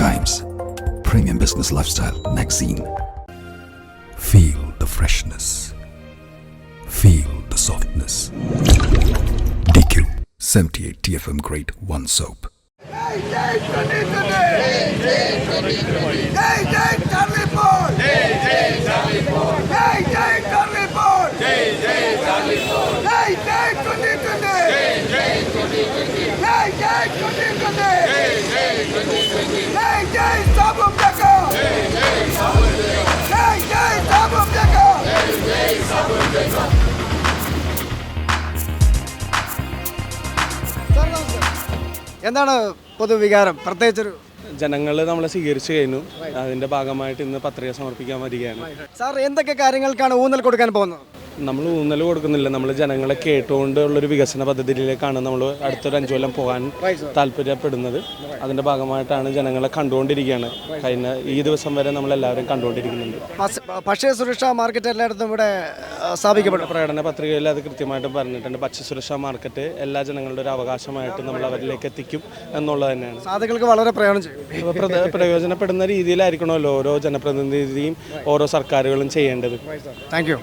Times, premium business lifestyle magazine. Feel the freshness. Feel the softness. DQ 78 TFM Grade 1 soap. Jai Jai 2020! Jai Jai Charlie Paul! Jai Jai Charlie Paul! Jai Jai Charlie Paul! Jai Jai Charlie Paul! Jai Jai 2020! Jai Jai 2020! Jai Jai 2020! Jai Jai 2020! Jai Jai Sabum Jaka! Jai Jai Sabum Jaka! Jai Jai Sabum Jaka! Jai Jai Sabum Jaka! എന്താണ് പൊതുവികാരം? പ്രത്യേകിച്ചൊരു ജനങ്ങൾ നമ്മളെ സ്വീകരിച്ചു കഴിഞ്ഞു. അതിൻ്റെ ഭാഗമായിട്ട് ഇന്ന് പത്രിക സമർപ്പിക്കാൻ വരികയാണ്. സാർ എന്തൊക്കെ കാര്യങ്ങൾക്കാണ് ഊന്നൽ കൊടുക്കാൻ പോകുന്നത്? നമ്മൾ ഊന്നൽ കൊടുക്കുന്നില്ല. നമ്മൾ ജനങ്ങളെ കേട്ടുകൊണ്ടുള്ളൊരു വികസന പദ്ധതിയിലേക്കാണ് നമ്മൾ അടുത്തൊരു 5 കൊല്ലം പോകാൻ താല്പര്യപ്പെടുന്നത്. അതിൻ്റെ ഭാഗമായിട്ടാണ് ജനങ്ങളെ കണ്ടുകൊണ്ടിരിക്കുകയാണ്. കഴിഞ്ഞ ഈ ദിവസം വരെ നമ്മളെല്ലാവരും കണ്ടുകൊണ്ടിരിക്കുന്നുണ്ട്. ഭക്ഷ്യസുരക്ഷാ മാർക്കറ്റ് എല്ലായിടത്തും ഇവിടെ സ്ഥാപിക്കപ്പെടും. പ്രകടന പത്രികയിൽ അത് കൃത്യമായിട്ട് പറഞ്ഞിട്ടുണ്ട്. ഭക്ഷ്യസുരക്ഷാ മാർക്കറ്റ് എല്ലാ ജനങ്ങളുടെ ഒരു അവകാശമായിട്ട് നമ്മൾ അവരിലേക്ക് എത്തിക്കും എന്നുള്ളത് തന്നെയാണ്. സാധുക്കൾക്ക് വളരെ പ്രയോജനപ്പെടുന്ന രീതിയിലായിരിക്കണമല്ലോ ഓരോ ജനപ്രതിനിധിയും ഓരോ സർക്കാരുകളും ചെയ്യേണ്ടത്. Thank you.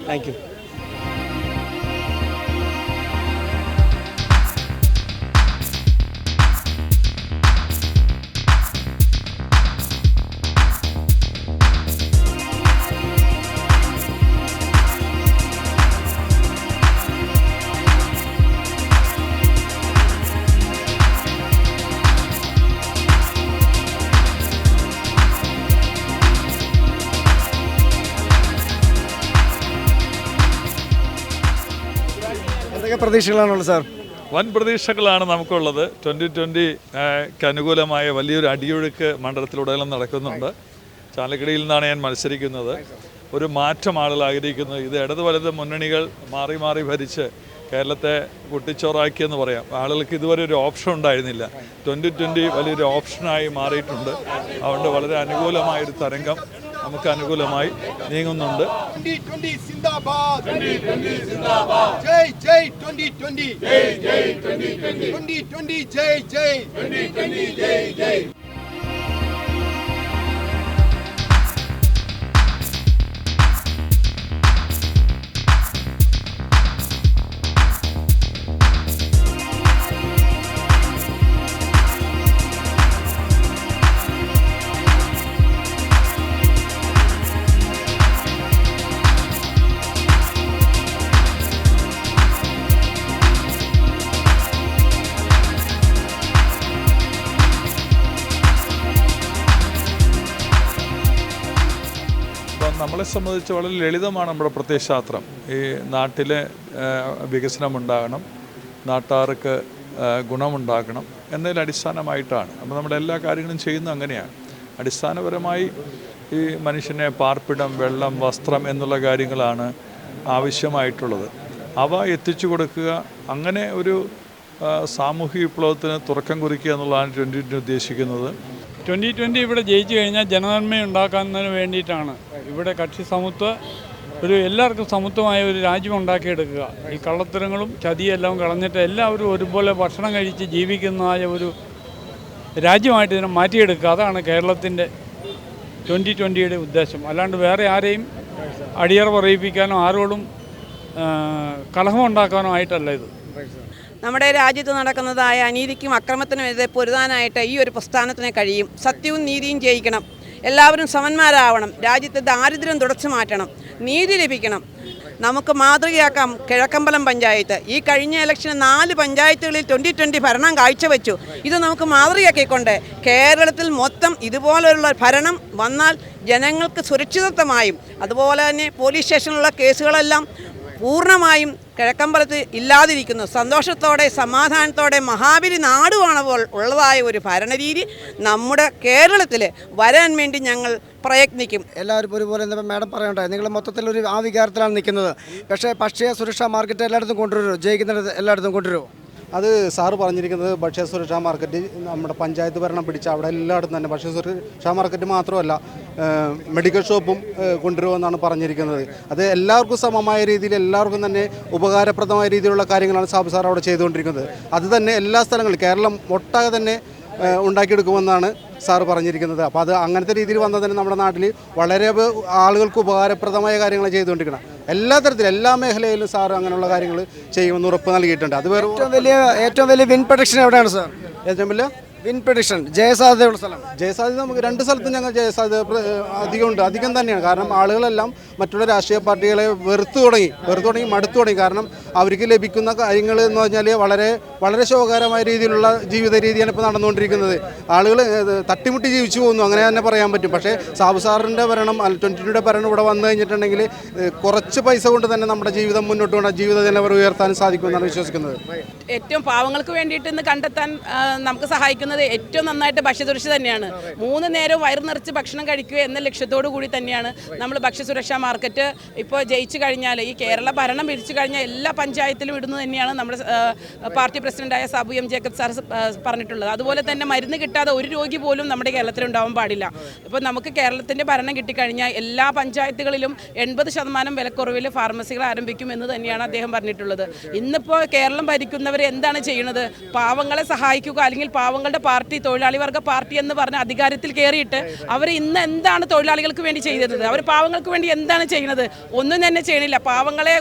പ്രതീക്ഷകളാണുള്ളത് സാർ? വൻ പ്രതീക്ഷകളാണ് നമുക്കുള്ളത്. 2020 അനുകൂലമായ വലിയൊരു അടിയൊഴുക്ക് മണ്ഡലത്തിലുടനീളം നടക്കുന്നുണ്ട്. ചാലക്കുടിയിൽ നിന്നാണ് ഞാൻ മത്സരിക്കുന്നത്. ഒരു മാറ്റം ആളുകൾ ആഗ്രഹിക്കുന്നത്. ഇത് ഇടത് വലത് മുന്നണികൾ മാറി മാറി ഭരിച്ച് കേരളത്തെ കുട്ടിച്ചോറാക്കിയെന്ന് പറയാം. ആളുകൾക്ക് ഇതുവരെ ഒരു ഓപ്ഷൻ ഉണ്ടായിരുന്നില്ല. 2020 വലിയൊരു ഓപ്ഷനായി മാറിയിട്ടുണ്ട്. അതുകൊണ്ട് വളരെ അനുകൂലമായൊരു തരംഗം നമുക്ക് അനുകൂലമായി നീങ്ങുന്നുണ്ട്. 2020 സിന്ദാബാദ് 2020 സിന്ദാബാദ് ജയ് ജയ് 2020 ജയ് ജയ് 2020 2020 ജയ് ജയ് 2020 ജയ് ജയ്. നമ്മളെ സംബന്ധിച്ച് വളരെ ലളിതമാണ് നമ്മുടെ പ്രത്യയശാസ്ത്രം. ഈ നാട്ടിലെ വികസനമുണ്ടാകണം, നാട്ടാർക്ക് ഗുണമുണ്ടാകണം എന്നതിൽ അടിസ്ഥാനമായിട്ടാണ്. അപ്പോൾ നമ്മുടെ എല്ലാ കാര്യങ്ങളും ചെയ്യുന്നത് അങ്ങനെയാണ്. അടിസ്ഥാനപരമായി ഈ മനുഷ്യനെ പാർപ്പിടം, വെള്ളം, വസ്ത്രം എന്നുള്ള കാര്യങ്ങളാണ് ആവശ്യമായിട്ടുള്ളത്. അവ എത്തിച്ചു കൊടുക്കുക, അങ്ങനെ ഒരു സാമൂഹിക വിപ്ലവത്തിന് തുറക്കം കുറിക്കുക എന്നുള്ളതാണ് 2020 ഉദ്ദേശിക്കുന്നത്. 2020 ഇവിടെ ജയിച്ചു കഴിഞ്ഞാൽ ജനനന്മ ഉണ്ടാക്കുന്നതിന് വേണ്ടിയിട്ടാണ്. ഇവിടെ കക്ഷി സമത്വം എല്ലാവർക്കും സമത്വമായ ഒരു രാജ്യം ഉണ്ടാക്കിയെടുക്കുക. ഈ കള്ളത്തരങ്ങളും ചതിയെല്ലാം കളഞ്ഞിട്ട് എല്ലാവരും ഒരുപോലെ ഭക്ഷണം കഴിച്ച് ജീവിക്കുന്നതായ ഒരു രാജ്യമായിട്ട് ഇതിനെ മാറ്റിയെടുക്കുക. അതാണ് കേരളത്തിൻ്റെ 2020യുടെ ഉദ്ദേശം. അല്ലാണ്ട് വേറെ ആരെയും അടിയറ പറയിപ്പിക്കാനോ ആരോടും കലഹമുണ്ടാക്കാനോ ആയിട്ടല്ല ഇത്. നമ്മുടെ രാജ്യത്ത് നടക്കുന്നതായ അനീതിക്കും അക്രമത്തിനുമെതിരെ പൊരുതാനായിട്ട് ഈ ഒരു പ്രസ്ഥാനത്തിന് കഴിയും. സത്യവും നീതിയും ജയിക്കണം. എല്ലാവരും സമന്മാരാവണം. രാജ്യത്തെ ദാരിദ്ര്യം തുടച്ചു മാറ്റണം. നീതി ലഭിക്കണം. നമുക്ക് മാതൃകയാക്കാം കിഴക്കമ്പലം പഞ്ചായത്ത്. ഈ കഴിഞ്ഞ ഇലക്ഷന് 4 പഞ്ചായത്തുകളിൽ 2020 ഭരണം കാഴ്ചവെച്ചു. ഇത് നമുക്ക് മാതൃകയാക്കിക്കൊണ്ട് കേരളത്തിൽ മൊത്തം ഇതുപോലെയുള്ള ഭരണം വന്നാൽ ജനങ്ങൾക്ക് സുരക്ഷിതത്വമായും അതുപോലെ തന്നെ പോലീസ് സ്റ്റേഷനിലുള്ള കേസുകളെല്ലാം പൂർണ്ണമായും കിഴക്കമ്പലത്ത് ഇല്ലാതിരിക്കുന്നു. സന്തോഷത്തോടെ സമാധാനത്തോടെ മഹാബലി നാടുവാണപ്പോൾ ഉള്ളതായ ഒരു ഭരണരീതി നമ്മുടെ കേരളത്തിൽ വരാൻ വേണ്ടി ഞങ്ങൾ പ്രയത്നിക്കും. എല്ലാവരും ഒരുപോലെ എന്താ മാഡം പറയണ്ടേ? നിങ്ങൾ മൊത്തത്തിലൊരു ആ വികാരത്തിലാണ് നിൽക്കുന്നത്. പക്ഷേ ഭക്ഷ്യ സുരക്ഷാ മാർക്കറ്റ് എല്ലായിടത്തും കൊണ്ടുവരുമോ? ജയിക്കുന്നിടത്ത് എല്ലായിടത്തും കൊണ്ടുവരുമോ? അത് സാറ് പറഞ്ഞിരിക്കുന്നത് ഭക്ഷ്യസുരക്ഷാ മാർക്കറ്റ് നമ്മുടെ പഞ്ചായത്ത് ഭരണം പിടിച്ച അവിടെ എല്ലായിടത്തും തന്നെ ഭക്ഷ്യസുരക്ഷാ മാർക്കറ്റ് മാത്രമല്ല മെഡിക്കൽ ഷോപ്പും കൊണ്ടുവരുമെന്നാണ് പറഞ്ഞിരിക്കുന്നത്. അത് എല്ലാവർക്കും സമമായ രീതിയിൽ എല്ലാവർക്കും തന്നെ ഉപകാരപ്രദമായ രീതിയിലുള്ള കാര്യങ്ങളാണ് സാബു സാർ അവിടെ ചെയ്തുകൊണ്ടിരിക്കുന്നത്. അത് തന്നെ എല്ലാ സ്ഥലങ്ങളിലും കേരളം ഒട്ടാകെ തന്നെ ഉണ്ടാക്കിയെടുക്കുമെന്നാണ് സാറ് പറഞ്ഞിരിക്കുന്നത്. അപ്പോൾ അത് അങ്ങനത്തെ രീതിയിൽ വന്നതിന് നമ്മുടെ നാട്ടിൽ വളരെ ആളുകൾക്ക് ഉപകാരപ്രദമായ കാര്യങ്ങൾ ചെയ്തുകൊണ്ടിരിക്കണം. എല്ലാ തരത്തിലും എല്ലാ മേഖലയിലും സാർ അങ്ങനെയുള്ള കാര്യങ്ങൾ ചെയ്യുമെന്ന് ഉറപ്പ് നൽകിയിട്ടുണ്ട്. അത് വേറെ ഏറ്റവും വലിയ വിൻ പ്രൊഡിക്ഷൻ എവിടെയാണ് സാർ? ഏറ്റവും വലിയ വിൻ പ്രൊഡിക്ഷൻ ജയസാധ്യതയുള്ള സ്ഥലം? ജയസാധ്യത നമുക്ക് 2 സ്ഥലത്തും ഞങ്ങൾ ജയസാധ്യത അധികമുണ്ട്, അധികം തന്നെയാണ്. കാരണം ആളുകളെല്ലാം മറ്റുള്ള രാഷ്ട്രീയ പാർട്ടികളെ വെറുത്തു തുടങ്ങി, മടുത്തു തുടങ്ങി. കാരണം അവർക്ക് ലഭിക്കുന്ന കാര്യങ്ങൾ എന്ന് പറഞ്ഞാൽ വളരെ വളരെ ശോകകരമായ രീതിയിലുള്ള ജീവിത രീതിയാണ് ഇപ്പോൾ നടന്നുകൊണ്ടിരിക്കുന്നത്. ആളുകൾ തട്ടിമുട്ടി ജീവിച്ചു പോകുന്നു, അങ്ങനെ തന്നെ പറയാൻ പറ്റും. പക്ഷേ സാബു സാറിൻ്റെ ഭരണം 22 ഭരണം ഇവിടെ വന്നു കഴിഞ്ഞിട്ടുണ്ടെങ്കിൽ കുറച്ച് പൈസ കൊണ്ട് തന്നെ നമ്മുടെ ജീവിതം മുന്നോട്ട് കൊണ്ട് ജീവിത നിലവാരം ഉയർത്താൻ സാധിക്കുമെന്നാണ് വിശ്വസിക്കുന്നത്. ഏറ്റവും പാവങ്ങൾക്ക് വേണ്ടിയിട്ട് ഇന്ന് കണ്ടെത്താൻ നമുക്ക് സഹായിക്കുന്നത് ഏറ്റവും നന്നായിട്ട് ഭക്ഷ്യസുരക്ഷ തന്നെയാണ്. 3 നേരം വയറ് നിറച്ച് ഭക്ഷണം കഴിക്കുക എന്ന ലക്ഷ്യത്തോടു കൂടി തന്നെയാണ് നമ്മൾ ഭക്ഷ്യസുരക്ഷാ മാർക്കറ്റ് ഇപ്പോൾ ജയിച്ചു കഴിഞ്ഞാൽ, ഈ കേരള ഭരണം പിരിച്ചു കഴിഞ്ഞാൽ എല്ലാ പഞ്ചായത്തിലും ഇടുന്നത് തന്നെയാണ് നമ്മുടെ പാർട്ടി പ്രസിഡന്റായ സാബു എം ജേക്കബ് സാർ പറഞ്ഞിട്ടുള്ളത്. അതുപോലെ തന്നെ മരുന്ന് കിട്ടാതെ ഒരു രോഗി പോലും നമ്മുടെ കേരളത്തിൽ ഉണ്ടാവാൻ പാടില്ല. ഇപ്പോൾ നമുക്ക് കേരളത്തിൻ്റെ ഭരണം കിട്ടിക്കഴിഞ്ഞാൽ എല്ലാ പഞ്ചായത്തുകളിലും 80% വിലക്കുറവിൽ ഫാർമസികൾ ആരംഭിക്കുമെന്ന് തന്നെയാണ് അദ്ദേഹം പറഞ്ഞിട്ടുള്ളത്. ഇന്നിപ്പോൾ കേരളം ഭരിക്കുന്നവർ എന്താണ് ചെയ്യുന്നത്? പാവങ്ങളെ സഹായിക്കുക, അല്ലെങ്കിൽ പാവങ്ങളുടെ പാർട്ടി, തൊഴിലാളി വർഗ പാർട്ടി എന്ന് പറഞ്ഞ അധികാരത്തിൽ കയറിയിട്ട് അവർ ഇന്ന് എന്താണ് തൊഴിലാളികൾക്ക് വേണ്ടി ചെയ്തത്? അവർ പാവങ്ങൾക്ക് വേണ്ടി എന്താണ് ചെയ്യുന്നത്? ഒന്നും തന്നെ ചെയ്യണില്ല. പാവങ്ങളെ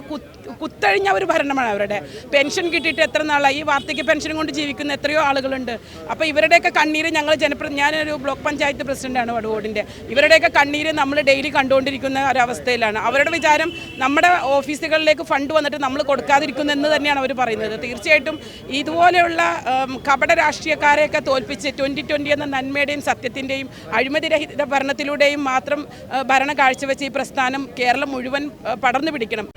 കുത്തഴിഞ്ഞ ഒരു ഭരണമാണ് അവരുടെ. പെൻഷൻ കിട്ടിയിട്ട് എത്ര നാളായി? ഈ വാർദ്ധക്യ പെൻഷൻ കൊണ്ട് ജീവിക്കുന്ന എത്രയോ ആളുകളുണ്ട്. അപ്പോൾ ഇവരുടെയൊക്കെ കണ്ണീര് ഞങ്ങൾ ഞാനൊരു ബ്ലോക്ക് പഞ്ചായത്ത് പ്രസിഡന്റാണ് വടുവോടിൻ്റെ. ഇവരുടെയൊക്കെ കണ്ണീര് നമ്മൾ ഡെയിലി കണ്ടുകൊണ്ടിരിക്കുന്ന ഒരവസ്ഥയിലാണ്. അവരുടെ വിചാരം നമ്മുടെ ഓഫീസുകളിലേക്ക് ഫണ്ട് വന്നിട്ട് നമ്മൾ കൊടുക്കാതിരിക്കുന്നു എന്ന് തന്നെയാണ് അവർ പറയുന്നത്. തീർച്ചയായിട്ടും ഇതുപോലെയുള്ള കപട രാഷ്ട്രീയക്കാരെയൊക്കെ തോൽപ്പിച്ച് 2020 എന്ന നന്മയുടെയും സത്യത്തിൻ്റെയും അഴിമതിരഹിത ഭരണത്തിലൂടെയും മാത്രം ഭരണം കാഴ്ചവെച്ച് ഈ പ്രസ്ഥാനം കേരളം മുഴുവൻ പടർന്നു പിടിക്കണം.